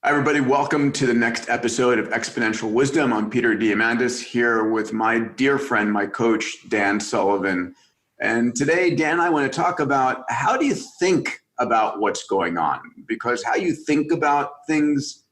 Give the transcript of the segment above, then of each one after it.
Hi, everybody. Welcome to the next episode of Exponential Wisdom. I'm Peter Diamandis here with my dear friend, my coach, Dan Sullivan. And today, Dan and I want to talk about how do you think about what's going on? Because how you think about things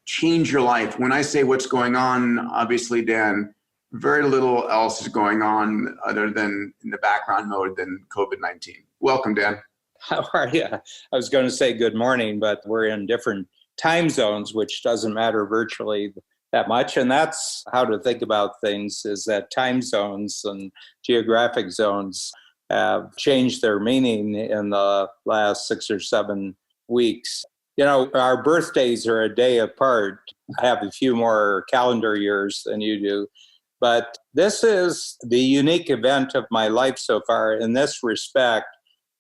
change your life. When I say what's going on, obviously, Dan, very little else is going on other than in the background mode than COVID-19. Welcome, Dan. How are you? I was going to say good morning, but we're in different time zones, which doesn't matter virtually that much. And that's how to think about things, is that time zones and geographic zones have changed their meaning in the last 6 or 7 weeks. You know, our birthdays are a day apart. I have a few more calendar years than you do. But this is the unique event of my life so far in this respect,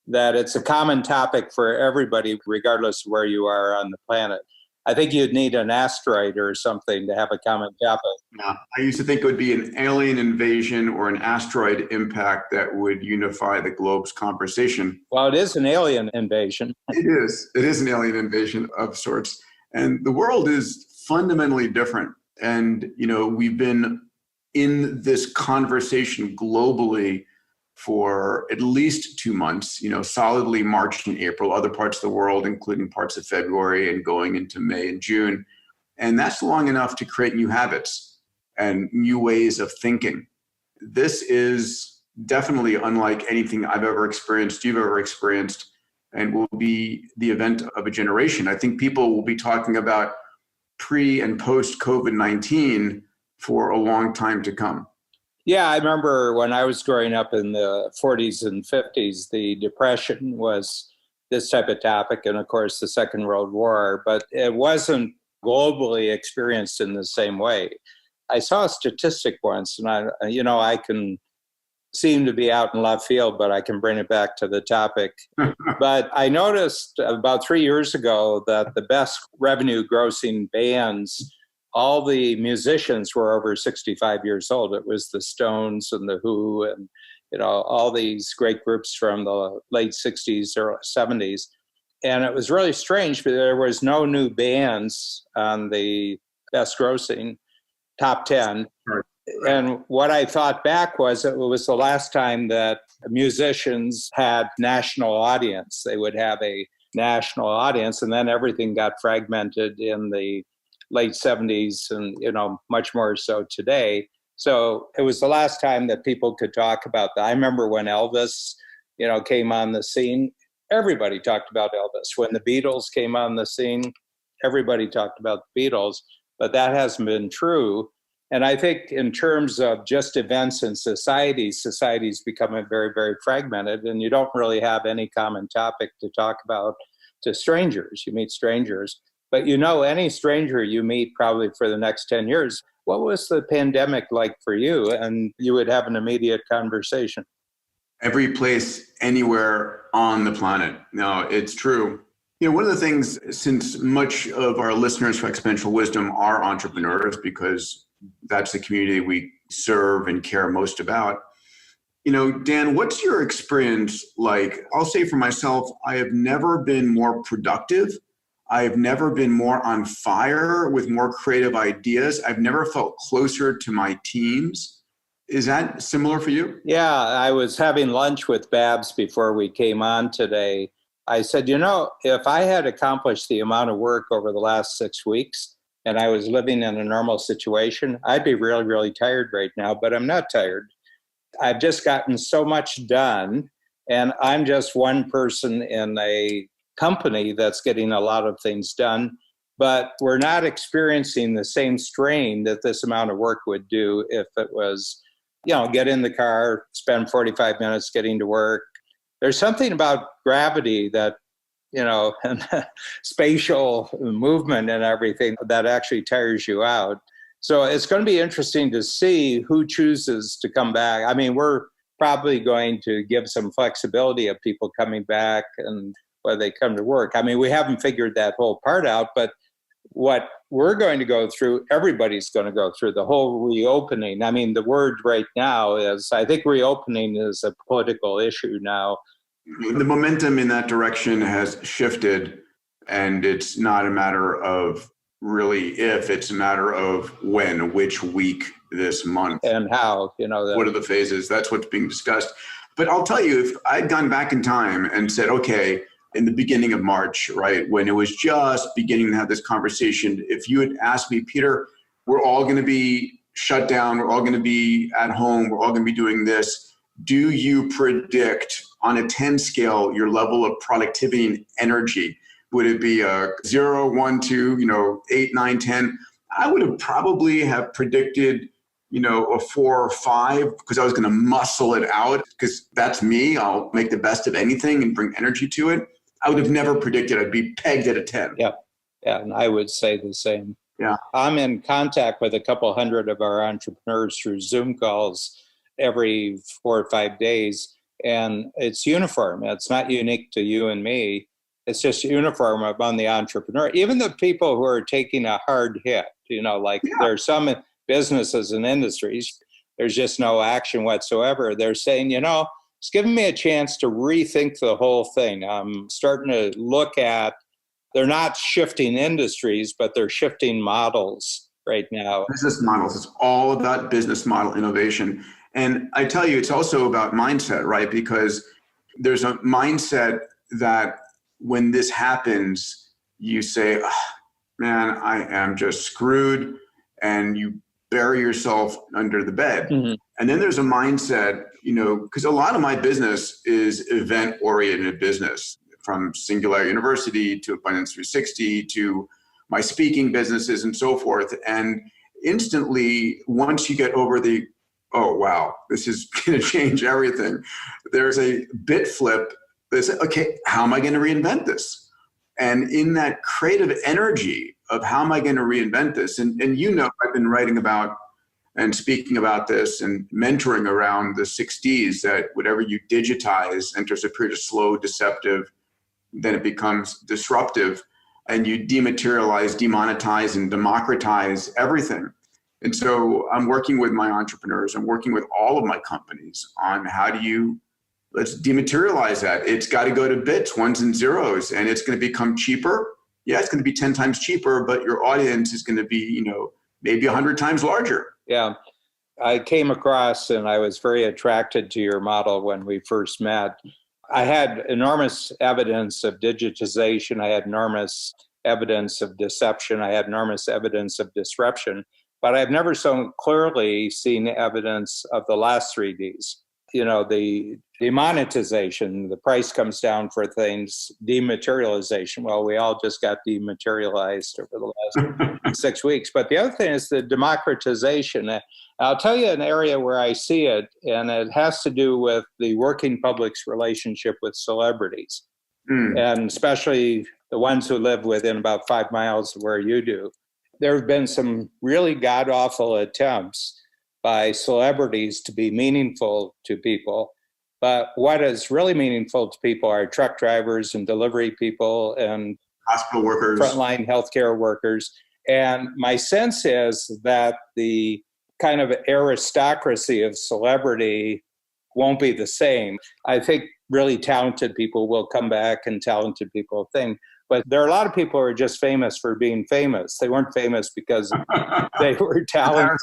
that it's a common topic for everybody, regardless of where you are on the planet. I think you'd need an asteroid or something to have a common topic. Yeah, I used to think it would be an alien invasion or an asteroid impact that would unify the globe's conversation. Well, it is an alien invasion. It is. It is an alien invasion of sorts. And the world is fundamentally different. And, you know, we've been in this conversation globally for at least 2 months, you know, solidly March and April, other parts of the world, including parts of February and going into May and June. And that's long enough to create new habits and new ways of thinking. This is definitely unlike anything I've ever experienced, you've ever experienced, and will be the event of a generation. I think people will be talking about pre and post COVID-19 for a long time to come. Yeah, I remember when I was growing up in the 40s and 50s, the Depression was this type of topic, and of course the Second World War, but it wasn't globally experienced in the same way. I saw a statistic once, and I can seem to be out in left field, but I can bring it back to the topic. But I noticed about 3 years ago that the best revenue grossing bands, all the musicians were over 65 years old. It was the Stones and the Who and, you know, all these great groups from the late 60s or 70s. And it was really strange, but there was no new bands on the best grossing top 10. Right. And what I thought back was it was the last time that musicians had national audience. They would have a national audience, and then everything got fragmented in the late 70s and, you know, much more so today. So it was the last time that people could talk about that. I remember when Elvis, you know, came on the scene, everybody talked about Elvis. When the Beatles came on the scene, everybody talked about the Beatles, but that hasn't been true. And I think in terms of just events in society's becoming very, very fragmented, and you don't really have any common topic to talk about to strangers. You meet strangers. But you know, any stranger you meet probably for the next 10 years, what was the pandemic like for you? And you would have an immediate conversation. Every place, anywhere on the planet. No, it's true. You know, one of the things, since much of our listeners for Exponential Wisdom are entrepreneurs, because that's the community we serve and care most about. You know, Dan, what's your experience like? I'll say for myself, I have never been more productive. I've never been more on fire with more creative ideas. I've never felt closer to my teams. Is that similar for you? Yeah, I was having lunch with Babs before we came on today. I said, you know, if I had accomplished the amount of work over the last 6 weeks and I was living in a normal situation, I'd be really, really tired right now, but I'm not tired. I've just gotten so much done, and I'm just one person in a company that's getting a lot of things done, but we're not experiencing the same strain that this amount of work would do if it was, you know, get in the car, spend 45 minutes getting to work. There's something about gravity that, you know, and spatial movement and everything that actually tires you out. So it's going to be interesting to see who chooses to come back. I mean, we're probably going to give some flexibility of people coming back and whether they come to work. I mean, we haven't figured that whole part out, but what we're going to go through, everybody's going to go through the whole reopening. I mean, the word right now is, I think reopening is a political issue now. The momentum in that direction has shifted. And it's not a matter of really if, it's a matter of when, which week, this month. And how, what are the phases? That's what's being discussed. But I'll tell you, if I'd gone back in time and said, okay, in the beginning of March, right, when it was just beginning to have this conversation, if you had asked me, Peter, we're all going to be shut down, we're all going to be at home, we're all going to be doing this, do you predict on a 10 scale your level of productivity and energy? Would it be a 0, 1, 2, 8, 9, 10? I would have probably have predicted, a 4 or 5, because I was going to muscle it out, because that's me. I'll make the best of anything and bring energy to it. I would have never predicted I'd be pegged at a 10. Yeah, and I would say the same. Yeah. I'm in contact with a couple hundred of our entrepreneurs through Zoom calls every 4 or 5 days, and it's uniform. It's not unique to you and me. It's just uniform among the entrepreneur. Even the people who are taking a hard hit, there are some businesses and industries, there's just no action whatsoever. They're saying, it's giving me a chance to rethink the whole thing. I'm starting to look at, they're not shifting industries, but they're shifting models right now. Business models. It's all about business model innovation. And I tell you, it's also about mindset, right? Because there's a mindset that when this happens, you say, oh, man, I am just screwed. And you bury yourself under the bed. Mm-hmm. And then there's a mindset, because a lot of my business is event-oriented business, from Singular University to Abundance 360 to my speaking businesses and so forth. And instantly, once you get over the, oh, wow, this is going to change everything, there's a bit flip. They say, okay, how am I going to reinvent this? And in that creative energy of how am I going to reinvent this? And I've been writing about and speaking about this and mentoring around the 6Ds, that whatever you digitize enters a period of slow, deceptive, then it becomes disruptive, and you dematerialize, demonetize, and democratize everything. And so I'm working with my entrepreneurs, I'm working with all of my companies on let's dematerialize that. It's got to go to bits, ones and zeros, and it's going to become cheaper. Yeah, it's going to be 10 times cheaper, but your audience is going to be, maybe 100 times larger. Yeah. I came across, and I was very attracted to your model when we first met. I had enormous evidence of digitization. I had enormous evidence of deception. I had enormous evidence of disruption, but I've never so clearly seen evidence of the last 3 Ds. The demonetization, the price comes down for things, dematerialization. Well, we all just got dematerialized over the last 6 weeks. But the other thing is the democratization. I'll tell you an area where I see it, and it has to do with the working public's relationship with celebrities, and especially the ones who live within about 5 miles of where you do. There have been some really god-awful attempts by celebrities to be meaningful to people. But what is really meaningful to people are truck drivers and delivery people and hospital workers, frontline healthcare workers. And my sense is that the kind of aristocracy of celebrity won't be the same. I think really talented people will come back, and talented people think. But there are a lot of people who are just famous for being famous. They weren't famous because they were talented.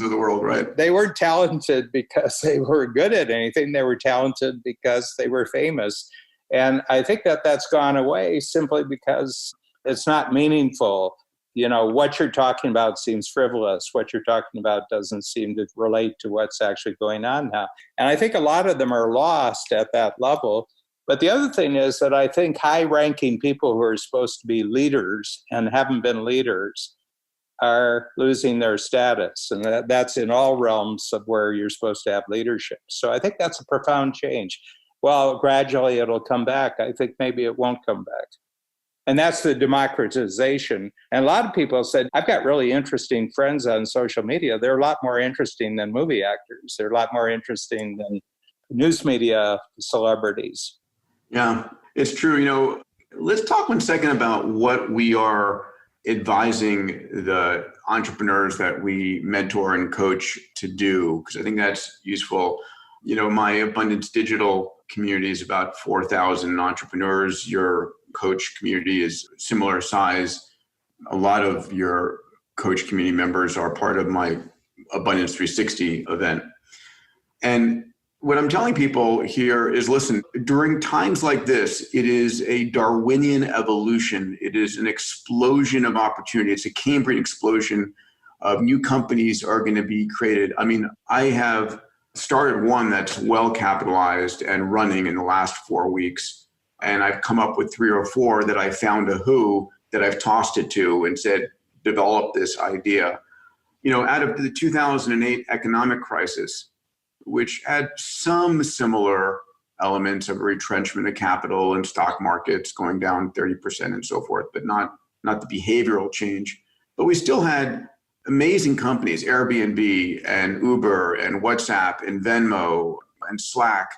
Of the world, right? They weren't talented because they were good at anything. They were talented because they were famous. And I think that that's gone away simply because it's not meaningful. What you're talking about seems frivolous. What you're talking about doesn't seem to relate to what's actually going on now. And I think a lot of them are lost at that level. But the other thing is that I think high-ranking people who are supposed to be leaders and haven't been leaders are losing their status. And that's in all realms of where you're supposed to have leadership. So I think that's a profound change. Well, gradually it'll come back. I think maybe it won't come back. And that's the democratization. And a lot of people said, I've got really interesting friends on social media. They're a lot more interesting than movie actors. They're a lot more interesting than news media celebrities. Yeah, it's true. Let's talk 1 second about what we are advising the entrepreneurs that we mentor and coach to do, because I think that's useful. My Abundance Digital community is about 4,000 entrepreneurs. Your coach community is similar size. A lot of your coach community members are part of my Abundance 360 event. And what I'm telling people here is, listen, during times like this, it is a Darwinian evolution. It is an explosion of opportunity. It's a Cambrian explosion of new companies are going to be created. I mean, I have started one that's well capitalized and running in the last 4 weeks. And I've come up with 3 or 4 that I found a who that I've tossed it to and said, develop this idea. You know, out of the 2008 economic crisis, which had some similar elements of retrenchment of capital and stock markets going down 30% and so forth, but not the behavioral change. But we still had amazing companies, Airbnb and Uber and WhatsApp and Venmo and Slack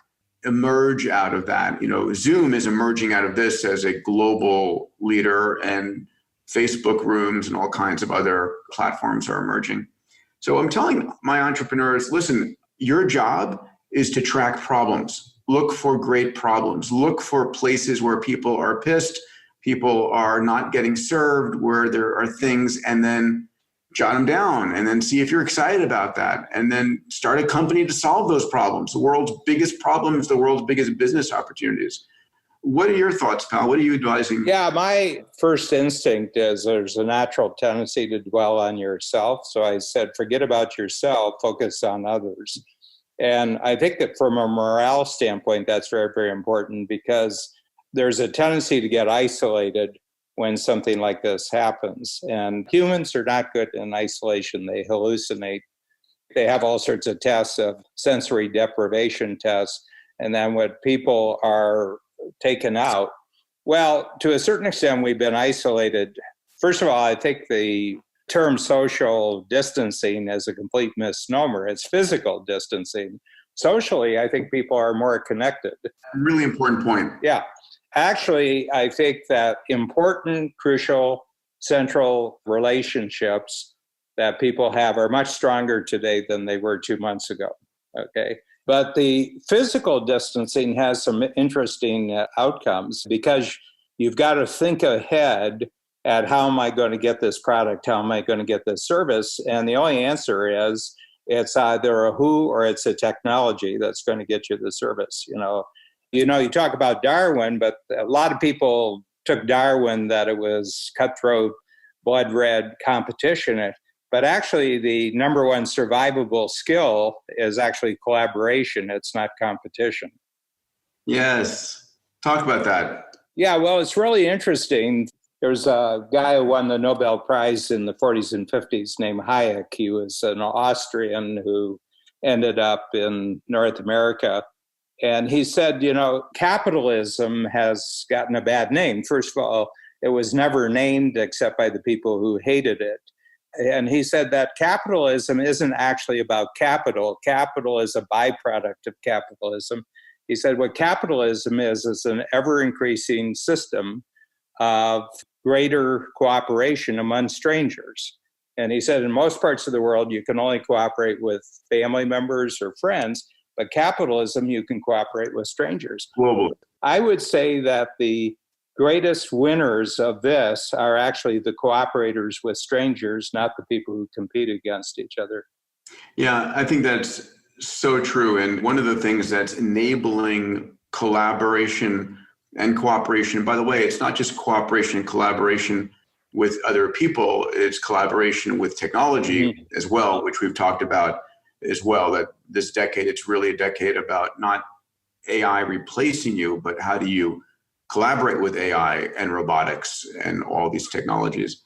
emerge out of that. You know, Zoom is emerging out of this as a global leader, and Facebook rooms and all kinds of other platforms are emerging. So I'm telling my entrepreneurs, listen, your job is to track problems. Look for great problems. Look for places where people are pissed, people are not getting served, where there are things, and then jot them down and then see if you're excited about that. And then start a company to solve those problems. The world's biggest problems, the world's biggest business opportunities. What are your thoughts, pal? What are you advising? Yeah, my first instinct is there's a natural tendency to dwell on yourself. So I said, forget about yourself, focus on others. And I think that from a morale standpoint, that's very, very important, because there's a tendency to get isolated when something like this happens. And humans are not good in isolation. They hallucinate. They have all sorts of tests, of sensory deprivation tests. And then when people are taken out, well, to a certain extent, we've been isolated. First of all, I think the term social distancing is a complete misnomer. It's physical distancing. Socially, I think people are more connected. Really important point. Yeah. Actually, I think that important, crucial, central relationships that people have are much stronger today than they were 2 months ago. Okay. But the physical distancing has some interesting outcomes, because you've got to think ahead at how am I going to get this product? How am I going to get this service? And the only answer is it's either a who or it's a technology that's going to get you the service. You talk about Darwin, but a lot of people took Darwin that it was cutthroat, blood red competition. But actually, the number one survivable skill is actually collaboration. It's not competition. Yes. Talk about that. Yeah, well, it's really interesting. There's a guy who won the Nobel Prize in the 40s and 50s named Hayek. He was an Austrian who ended up in North America. And he said, capitalism has gotten a bad name. First of all, it was never named except by the people who hated it. And he said that capitalism isn't actually about capital. Capital is a byproduct of capitalism. He said what capitalism is an ever-increasing system of greater cooperation among strangers. And he said in most parts of the world, you can only cooperate with family members or friends, but capitalism, you can cooperate with strangers. Globally. I would say that the greatest winners of this are actually the cooperators with strangers, not the people who compete against each other. Yeah, I think that's so true. And one of the things that's enabling collaboration and cooperation, by the way, it's not just cooperation and collaboration with other people, it's collaboration with technology as well, which we've talked about as well, that this decade, it's really a decade about not AI replacing you, but how do you collaborate with AI and robotics and all these technologies.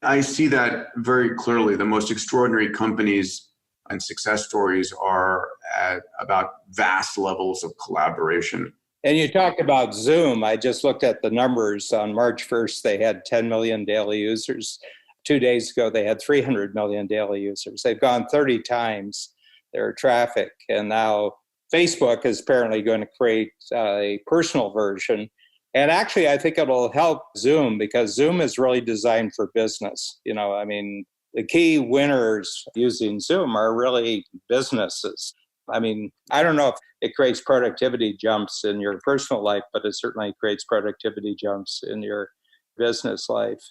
I see that very clearly. The most extraordinary companies and success stories are at about vast levels of collaboration. And you talked about Zoom. I just looked at the numbers. On March 1st, they had 10 million daily users. 2 days ago, they had 300 million daily users. They've gone 30 times their traffic. And now Facebook is apparently going to create a personal version. And actually, I think it'll help Zoom, because Zoom is really designed for business. The key winners using Zoom are really businesses. I mean, I don't know if it creates productivity jumps in your personal life, but it certainly creates productivity jumps in your business life.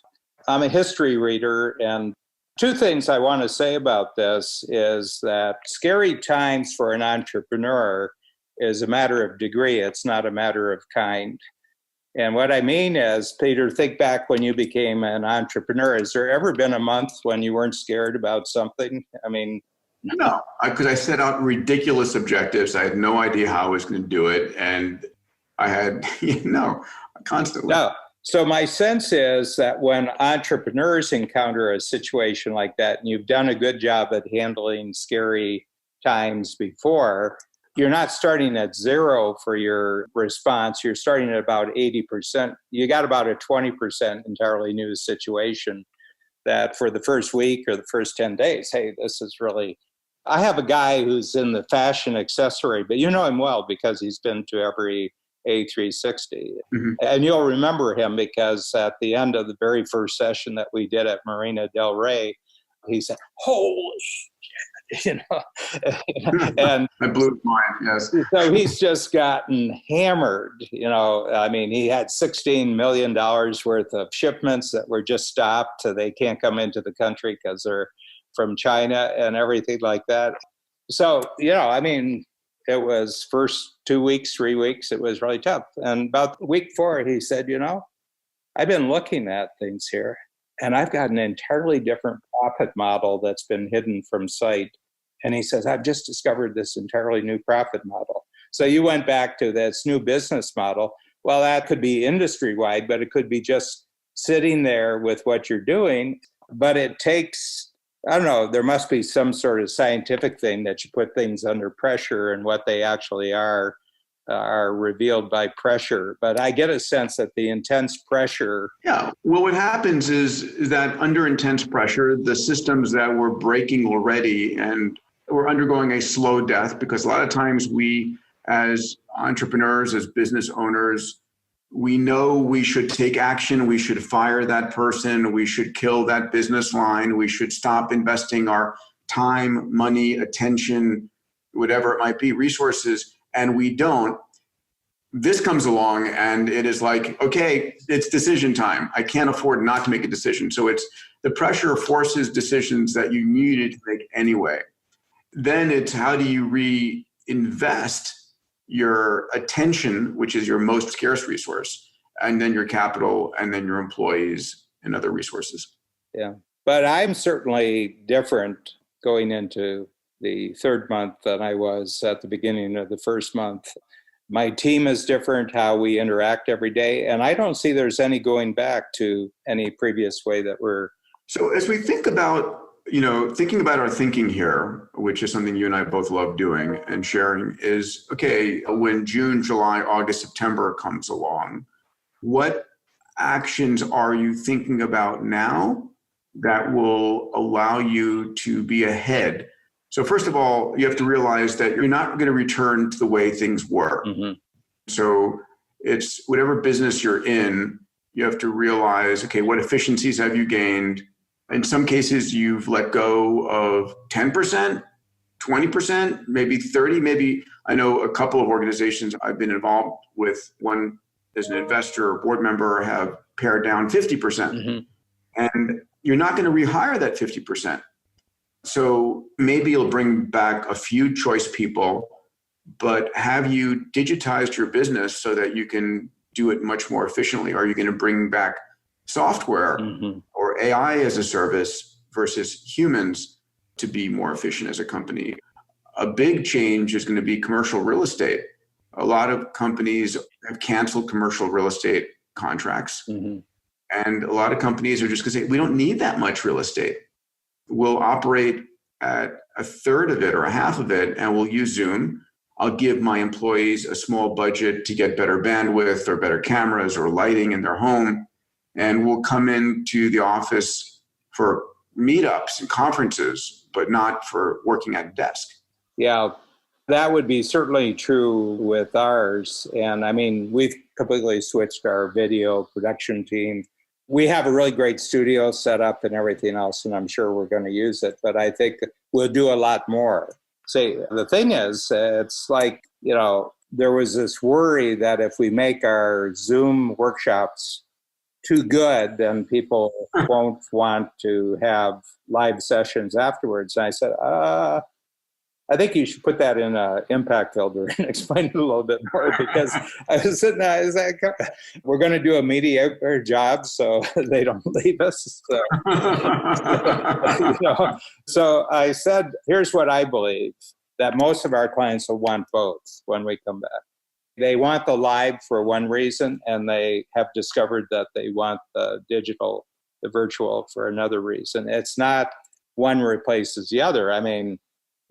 I'm a history reader, and two things I want to say about this is that scary times for an entrepreneur is a matter of degree. It's not a matter of kind. And what I mean is, Peter, think back when you became an entrepreneur. Has there ever been a month when you weren't scared about something? I mean, no, because I set out ridiculous objectives. I had no idea how I was going to do it. And I had, constantly. No. So my sense is that when entrepreneurs encounter a situation like that, and you've done a good job at handling scary times before, you're not starting at zero for your response. You're starting at about 80%. You got about a 20% entirely new situation that for the first week or the first 10 days, hey, this is really... I have a guy who's in the fashion accessory, but you know him well because he's been to every A360. Mm-hmm. And you'll remember him because at the end of the very first session that we did at Marina Del Rey, he said, holy shit, and I blew his mind, yes. So he's just gotten hammered, I mean, he had $16 million worth of shipments that were just stopped. So they can't come into the country because they're from China and everything like that. So, I mean, it was first 2 weeks, 3 weeks, it was really tough. And about week 4, he said, I've been looking at things here, and I've got an entirely different profit model that's been hidden from sight. And he says, I've just discovered this entirely new profit model. So you went back to this new business model. Well, that could be industry-wide, but it could be just sitting there with what you're doing. But it takes, I don't know, there must be some sort of scientific thing that you put things under pressure, and what they actually are revealed by pressure. But I get a sense that the intense pressure... Yeah, well, what happens is that under intense pressure, the systems that were breaking already and were undergoing a slow death, because a lot of times we, as entrepreneurs, as business owners, we know we should take action, we should fire that person, we should kill that business line, we should stop investing our time, money, attention, whatever it might be, resources, and we don't. This comes along and it is like, okay, it's decision time. I can't afford not to make a decision. So it's the pressure forces decisions that you needed to make anyway. Then it's how do you reinvest your attention, which is your most scarce resource, and then your capital, and then your employees and other resources. Yeah, but I'm certainly different going into the third month than I was at the beginning of the first month. My team is different, how we interact every day, and I don't see there's any going back to any previous way that we're... So as we think about, thinking about our thinking here, which is something you and I both love doing and sharing, is, okay, when June, July, August, September comes along, what actions are you thinking about now that will allow you to be ahead? So first of all, you have to realize that you're not going to return to the way things were. Mm-hmm. So it's whatever business you're in, you have to realize, okay, what efficiencies have you gained? In some cases, you've let go of 10%, 20%, maybe 30%, maybe. I know a couple of organizations I've been involved with, one as an investor or board member, have pared down 50%. Mm-hmm. And you're not going to rehire that 50%. So maybe you'll bring back a few choice people, but have you digitized your business so that you can do it much more efficiently? Are you going to bring back software mm-hmm. or AI as a service versus humans to be more efficient as a company? A big change is going to be commercial real estate. A lot of companies have canceled commercial real estate contracts. Mm-hmm. And a lot of companies are just going to say, we don't need that much real estate. We'll operate at a third of it or a half of it, and we'll use Zoom. I'll give my employees a small budget to get better bandwidth or better cameras or lighting in their home. And we'll come into the office for meetups and conferences, but not for working at a desk. Yeah, that would be certainly true with ours. And I mean, we've completely switched our video production team. We have a really great studio set up and everything else, and I'm sure we're going to use it. But I think we'll do a lot more. See, the thing is, it's like, there was this worry that if we make our Zoom workshops too good, then people won't want to have live sessions afterwards. And I said, I think you should put that in an impact filter and explain it a little bit more, because I was sitting there, I was like, we're going to do a mediocre job so they don't leave us. So I said, here's what I believe, that most of our clients will want both when we come back. They want the live for one reason, and they have discovered that they want the digital, the virtual, for another reason. It's not one replaces the other. I mean,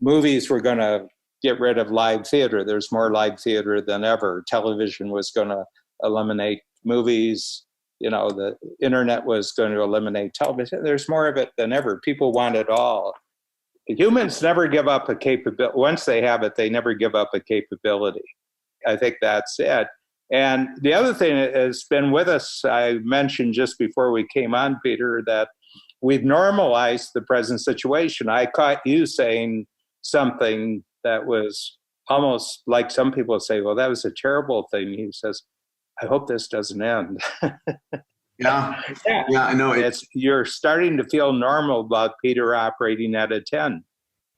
movies were going to get rid of live theater. There's more live theater than ever. Television was going to eliminate movies. The internet was going to eliminate television. There's more of it than ever. People want it all. Humans never give up a capability. Once they have it, they never give up a capability. I think that's it. And the other thing that has been with us, I mentioned just before we came on, Peter, that we've normalized the present situation. I caught you saying something that was almost like some people say, well, that was a terrible thing. He says, I hope this doesn't end. Yeah, I know. You're starting to feel normal about Peter operating at a 10.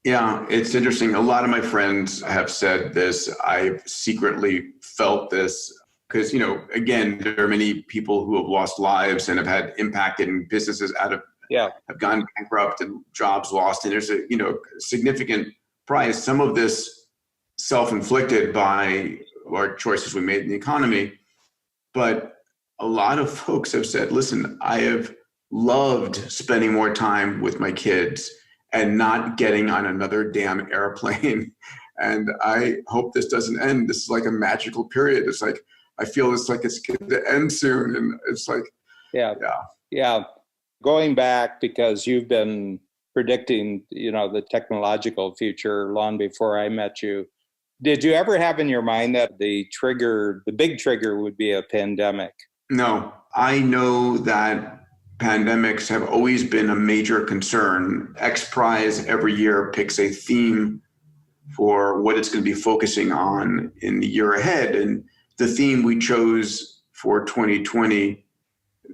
Yeah, it's interesting. A lot of my friends have said this. I've secretly felt this because, again, there are many people who have lost lives and have had impact in businesses have gone bankrupt and jobs lost. And there's a, significant price. Some of this self-inflicted by our choices we made in the economy. But a lot of folks have said, listen, I have loved spending more time with my kids and not getting on another damn airplane. And I hope this doesn't end. This is like a magical period. It's like, I feel it's like it's going to end soon. And it's like, yeah. Going back, because you've been predicting, the technological future long before I met you. Did you ever have in your mind that the big trigger would be a pandemic? No, I know that pandemics have always been a major concern. X Prize every year picks a theme for what it's going to be focusing on in the year ahead. And the theme we chose for 2020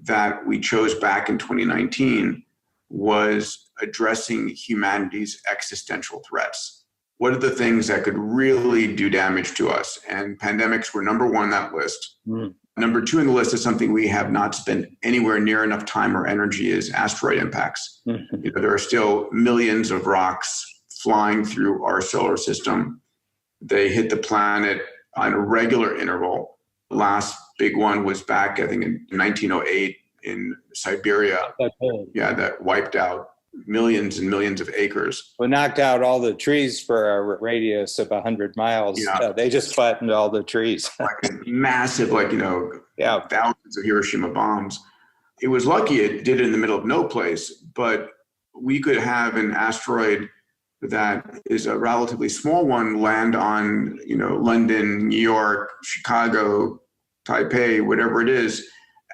that we chose back in 2019 was addressing humanity's existential threats. What are the things that could really do damage to us? And pandemics were number one on that list. Number two on the list is something we have not spent anywhere near enough time or energy is asteroid impacts. There are still millions of rocks flying through our solar system. They hit the planet on a regular interval. The last big one was back, I think, in 1908 in Siberia. That wiped out millions and millions of acres. We knocked out all the trees for a radius of 100 miles. They just flattened all the trees. Like a massive, thousands of Hiroshima bombs. It was lucky it did it in the middle of no place, but we could have an asteroid that is a relatively small one land on, London, New York, Chicago, Taipei, whatever it is,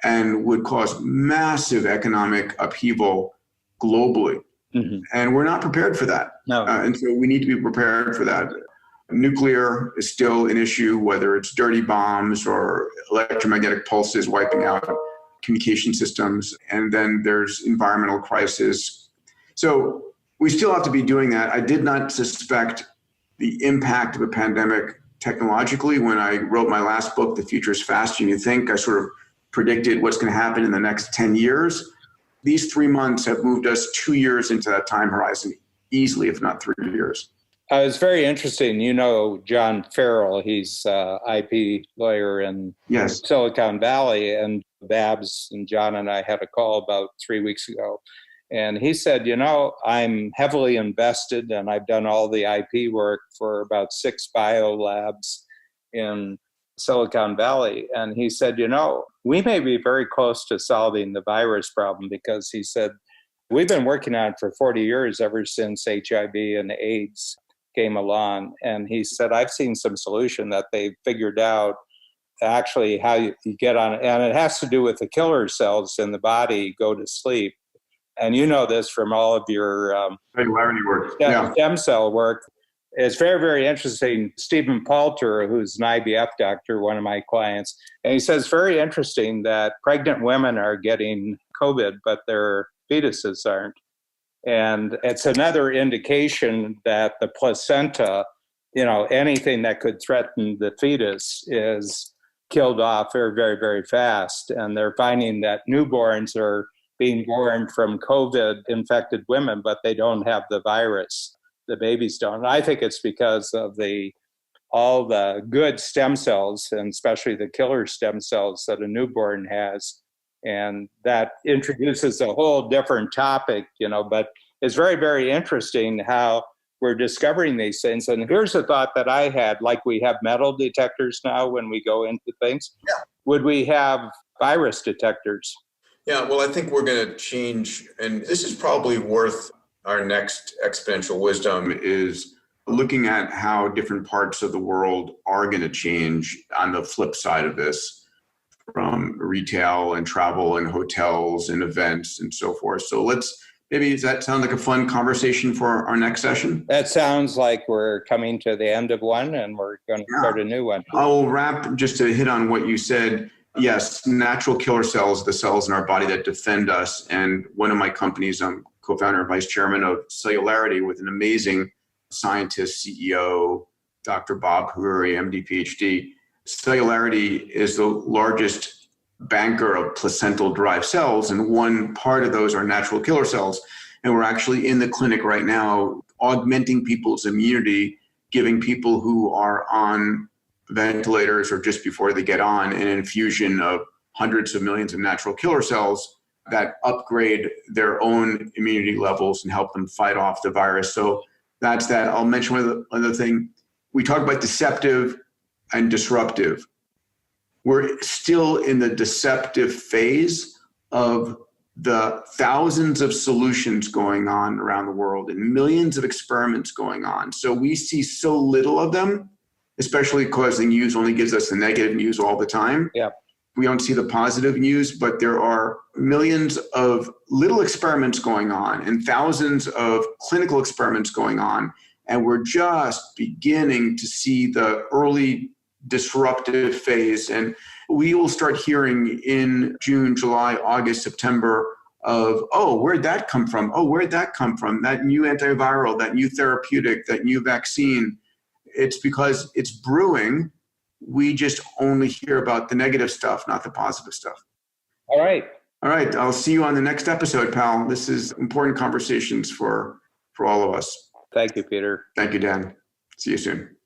and would cause massive economic upheaval globally. And we're not prepared for that. No. And so we need to be prepared for that. Nuclear is still an issue, whether it's dirty bombs or electromagnetic pulses wiping out communication systems. And then there's environmental crisis. So we still have to be doing that. I did not suspect the impact of a pandemic technologically when I wrote my last book, The Future is Faster Than You Think. I sort of predicted what's going to happen in the next 10 years. These 3 months have moved us 2 years into that time horizon, easily, if not 3 years. It's very interesting. John Farrell, he's an IP lawyer in Silicon Valley, and Babs and John and I had a call about 3 weeks ago. And he said, I'm heavily invested and I've done all the IP work for about 6 biolabs in Silicon Valley. And he said, we may be very close to solving the virus problem, because he said, we've been working on it for 40 years, ever since HIV and AIDS came along. And he said, I've seen some solution that they figured out actually how you get on it. And it has to do with the killer cells in the body go to sleep. And this from all of your work. Stem cell work. It's very, very interesting. Stephen Palter, who's an IVF doctor, one of my clients, and he says very interesting that pregnant women are getting COVID, but their fetuses aren't. And it's another indication that the placenta, anything that could threaten the fetus is killed off very, very, very fast. And they're finding that newborns are being born from COVID-infected women, but they don't have the virus. The babies don't. And I think it's because of all the good stem cells, and especially the killer stem cells that a newborn has. And that introduces a whole different topic, but it's very, very interesting how we're discovering these things. And here's a thought that I had, like we have metal detectors now when we go into things. Yeah. Would we have virus detectors? Yeah, well, I think we're going to change, and this is probably worth our next exponential wisdom, is looking at how different parts of the world are going to change on the flip side of this, from retail and travel and hotels and events and so forth. So does that sound like a fun conversation for our next session? That sounds like we're coming to the end of one and we're going to start a new one. I'll wrap just to hit on what you said. Yes, natural killer cells, the cells in our body that defend us. And one of my companies, I'm co-founder and vice chairman of Cellularity with an amazing scientist, CEO, Dr. Bob Haguri, MD, PhD. Cellularity is the largest banker of placental-derived cells, and one part of those are natural killer cells. And we're actually in the clinic right now augmenting people's immunity, giving people who are on ventilators or just before they get on an infusion of hundreds of millions of natural killer cells that upgrade their own immunity levels and help them fight off the virus. So that's that. I'll mention one other thing. We talk about deceptive and disruptive. We're still in the deceptive phase of the thousands of solutions going on around the world and millions of experiments going on. So we see so little of them, especially because the news only gives us the negative news all the time. Yeah. We don't see the positive news, but there are millions of little experiments going on and thousands of clinical experiments going on. And we're just beginning to see the early disruptive phase. And we will start hearing in June, July, August, September of, where'd that come from? Where'd that come from? That new antiviral, that new therapeutic, that new vaccine. It's because it's brewing. We just only hear about the negative stuff, not the positive stuff. All right. I'll see you on the next episode, pal. This is important conversations for all of us. Thank you, Peter. Thank you, Dan. See you soon.